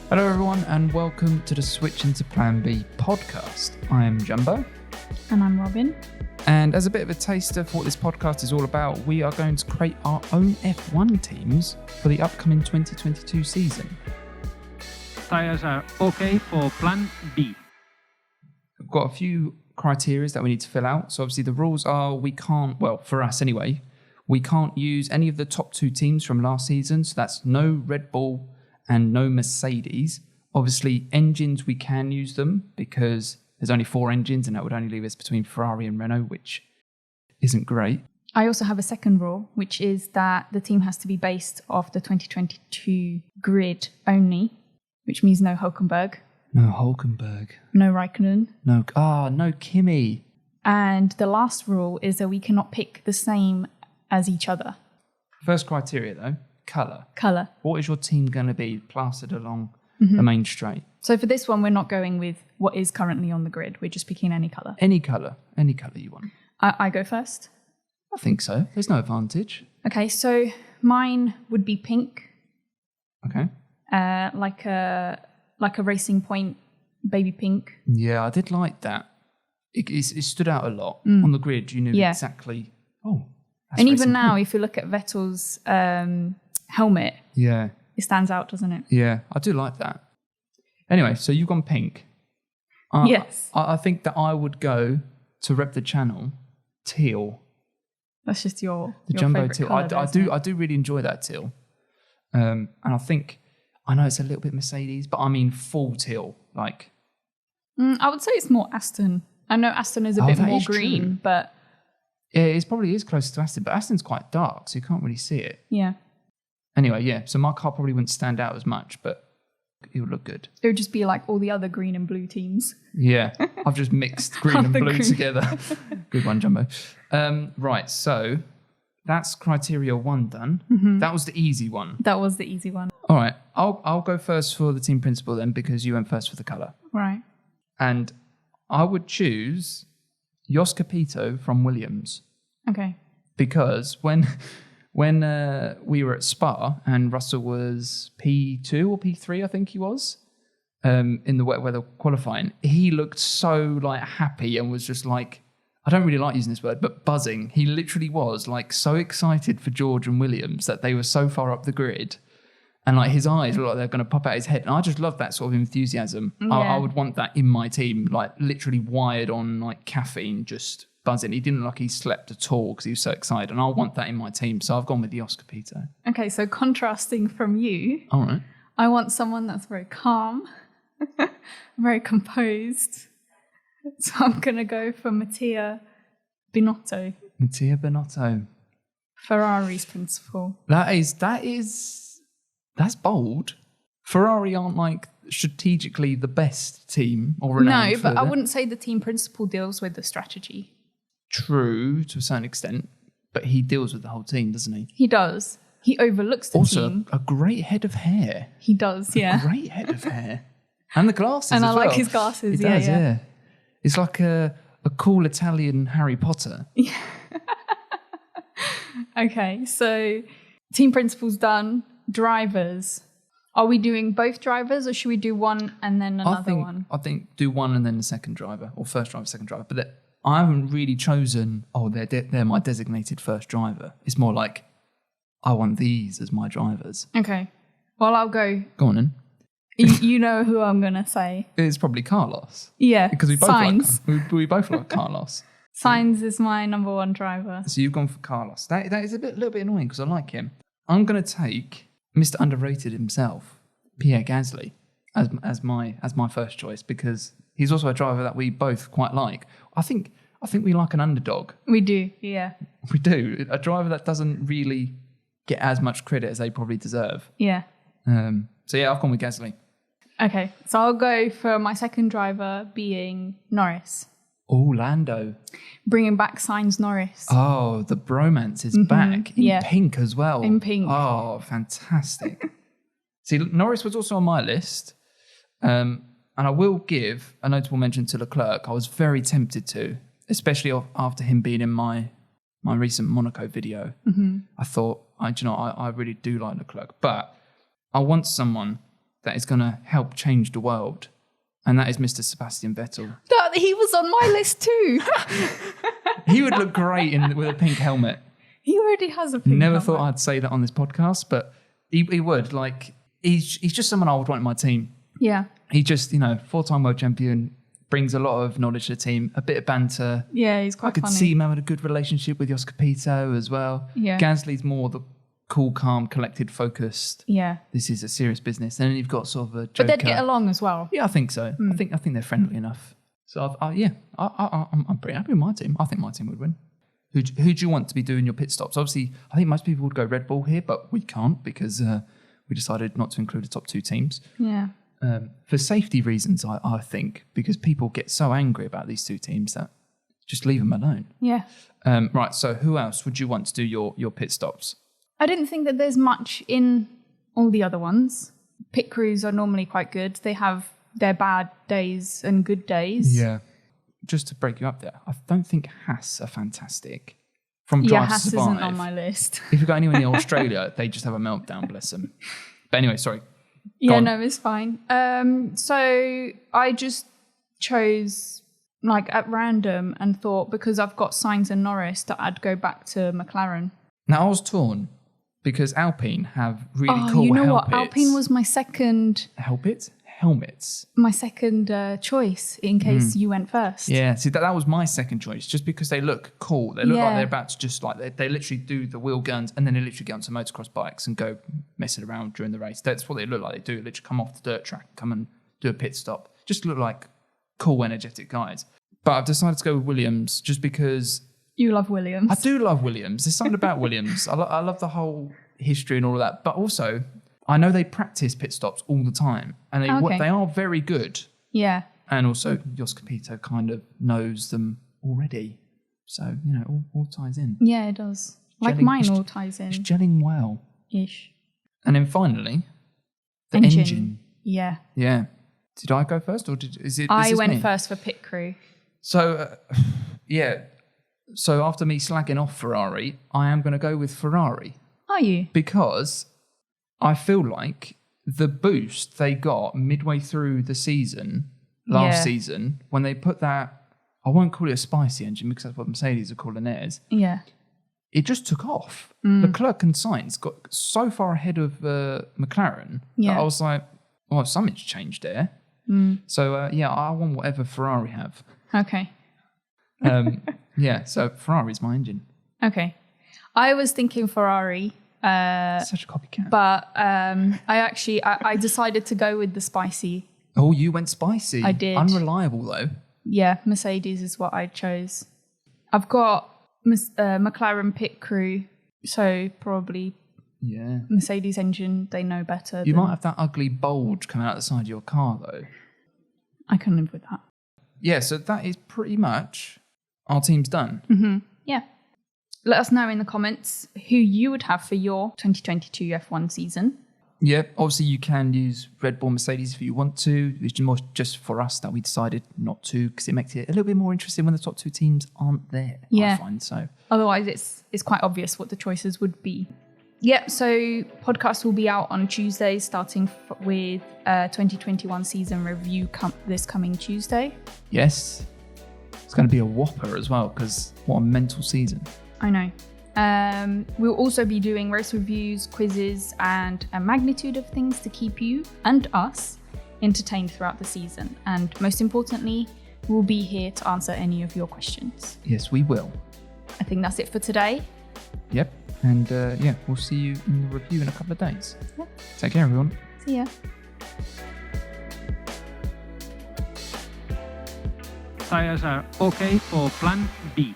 Hello everyone and welcome to the Switch into Plan B podcast. I am Jumbo. And I'm Robin. And as a bit of a taster for what this podcast is all about, we are going to create our own F1 teams for the upcoming 2022 season. Tires are okay for Plan B. We've got a few criteria that we need to fill out. So obviously the rules are for us anyway, we can't use any of the top two teams from last season. So that's no Red Bull and no Mercedes. Obviously, engines, we can use them because there's only 4 engines and that would only leave us between Ferrari and Renault, which isn't great. I also have a second rule, which is that the team has to be based off the 2022 grid only, which means no Hülkenberg, No Hülkenberg. no Raikkonen. No Kimi. And the last rule is that we cannot pick the same as each other. First criteria though, colour. Colour. What is your team going to be plastered along the main straight? So for this one, we're not going with what is currently on the grid. We're just picking any colour. Any colour you want. I go first. I think so. There's no advantage. Okay, so mine would be pink, Okay. like a Racing Point baby pink. Yeah, I did like that. It stood out a lot. On the grid, you knew exactly, that's And even Racing now, Point. if you look at Vettel's helmet, Yeah. it stands out, doesn't it? Yeah, I do like that. Anyway, so you've gone pink. Yes. I think that I would go to rep the channel teal. That's just your Jumbo favourite teal. colour, I do really enjoy that teal. And I know it's a little bit Mercedes, but I mean full teal. Like, I would say it's more Aston. I know Aston is a bit that more is green, true. but yeah, it probably is closer to Aston, but Aston's quite dark, so you can't really see it. yeah. Anyway, yeah, so my car probably wouldn't stand out as much, but it would look good. It would just be like all the other green and blue teams. Yeah, I've just mixed green and The blue green. together. Good one, Jumbo. Right, so that's criteria 1 done. That was the easy one. That was the easy one. All right, I'll go first for the team principal then, because you went first for the colour. Right. And I would choose Jos Capito from Williams, Okay. because when we were at Spa and Russell was P2 or P3, I think he was, in the wet weather qualifying, he looked so like happy and was just like, I don't really like using this word, but buzzing. He literally was like so excited for George and Williams that they were so far up the grid. And like his eyes look like they're going to pop out his head. And I just love that sort of enthusiasm. Yeah. I would want that in my team, like literally wired on like caffeine, just buzzing. He didn't look like he slept at all because he was so excited. And I want that in my team. So I've gone with Jos Capito. Okay, so contrasting from you, All right. I want someone that's very calm, very composed. So I'm going to go for Mattia Binotto, Mattia Binotto. Ferrari's principal. That's bold. Ferrari aren't like strategically the best team or renowned No, for but I that. wouldn't say the team principal deals with the strategy. True to a certain extent, but he deals with the whole team, doesn't he? He does. He overlooks the Also, team. a great head of hair. He does, yeah. Great head of hair. And the glasses And as I like well. his glasses, He yeah, does, yeah. It's like a cool Italian Harry Potter. Okay, so team principal's done. Drivers. Are we doing both drivers or should we do one and then another one? I think do one and then the second driver, or first driver, second driver. But I haven't really chosen, they're my designated first driver. It's more like, I want these as my drivers. Okay. Well, I'll go. Go on then. You know who I'm going to say. It's probably Carlos. Yeah. Because we both Sainz. we both like Carlos. Sainz is my number one driver. So you've gone for Carlos. That is little bit annoying because I like him. I'm going to take Mr. Underrated himself, Pierre Gasly, as my first choice because he's also a driver that we both quite like. I think we like an underdog. We do, yeah. We do. A driver that doesn't really get as much credit as they probably deserve. Yeah. So yeah, I've gone with Gasly. Okay, so I'll go for my second driver being Norris. Oh, Lando. Bringing back Sainz Norris. Oh, the bromance is back in pink as well. In pink. Oh, fantastic. See, Norris was also on my list. And I will give a notable mention to Leclerc. I was very tempted to, especially after him being in my recent Monaco video. I thought, I really do like Leclerc. But I want someone that is going to help change the world, and that is Mr. Sebastian Vettel. He was on my list too. He would look great with a pink helmet. He already has a pink Never helmet. thought I'd say that on this podcast, but he would. Like, he's just someone I would want in my team. Yeah. He just, 4-time world champion, brings a lot of knowledge to the team, a bit of banter. Yeah, he's quite I could funny. see him having a good relationship with Jos Capito as well. Yeah. Gasly's more the cool, calm, collected, focused. Yeah. This is a serious business. And then you've got sort of a Joker. But they'd get along as well. Yeah, I think so. I think they're friendly enough. So I'm pretty happy with my team. I think my team would win. Who do you want to be doing your pit stops? Obviously, I think most people would go Red Bull here, but we can't because we decided not to include the top 2 teams. Yeah. For safety reasons, I think, because people get so angry about these 2 teams that just leave them alone. Yeah. Right, so who else would you want to do your pit stops? I didn't think that there's much in all the other ones. Pit crews are normally quite good. They have their bad days and good days. Yeah. Just to break you up there, I don't think Haas are fantastic. From Drive to Haas Survive. isn't on my list. If you've got anyone in Australia, they just have a meltdown, bless them. But anyway, sorry. Yeah, on. no, it's fine. So I just chose like at random and thought because I've got Sainz and Norris that I'd go back to McLaren. Now, I was torn because Alpine have really cool you know helmets. what? Alpine was my second Helmets. choice in case you went first. Yeah, see, that was my second choice, just because they look cool. They look like Yeah. they're about to just like, they literally do the wheel guns and then they literally get onto motocross bikes and go messing around during the race. That's what they look like. They do literally come off the dirt track, come and do a pit stop. Just look like cool, energetic guys. But I've decided to go with Williams just because You love Williams. I do love Williams. There's something about Williams. I love the whole history and all of that. But also, I know they practice pit stops all the time. And they are very good. Yeah. And also, Jos Capito kind of knows them already. So, all ties in. Yeah, it does. Like Gelling- mine it's- all ties in. It's gelling well. Ish. And then finally, the engine. Yeah. Yeah. Did I go first or is I this went me? first for pit crew. So, yeah. So after me slagging off Ferrari, I am going to go with Ferrari. Are you? Because I feel like the boost they got midway through the season, last season, when they put that, I won't call it a spicy engine because that's what Mercedes are calling theirs. Yeah. It just took off. Leclerc and Sainz got so far ahead of McLaren that I was like, well, something's changed there. So, I want whatever Ferrari have. Okay. So Ferrari's my engine. Okay. I was thinking Ferrari, Such a copycat. but I decided to go with the spicy. Oh, you went spicy. I did. Unreliable, though. Yeah, Mercedes is what I chose. I've got McLaren pit crew, so probably Yeah. Mercedes engine, they know better. You might have that ugly bulge coming out the side of your car, though. I can live with that. Yeah, so that is pretty much our team's done. Yeah. Let us know in the comments who you would have for your 2022 F1 season. Yeah, obviously you can use Red Bull Mercedes if you want to. It's more just for us that we decided not to because it makes it a little bit more interesting when the top 2 teams aren't there, Yeah. I find. So, Otherwise, it's quite obvious what the choices would be. Yep, so podcast will be out on Tuesday, starting with 2021 season review this coming Tuesday. yes, it's going to be a whopper as well because what a mental season. I know. We'll also be doing race reviews, quizzes, and a magnitude of things to keep you and us entertained throughout the season. And most importantly, we'll be here to answer any of your questions. Yes, we will. I think that's it for today. Yep. And we'll see you in the review in a couple of days. Yep. Take care, everyone. See ya. Tires are okay for Plan B.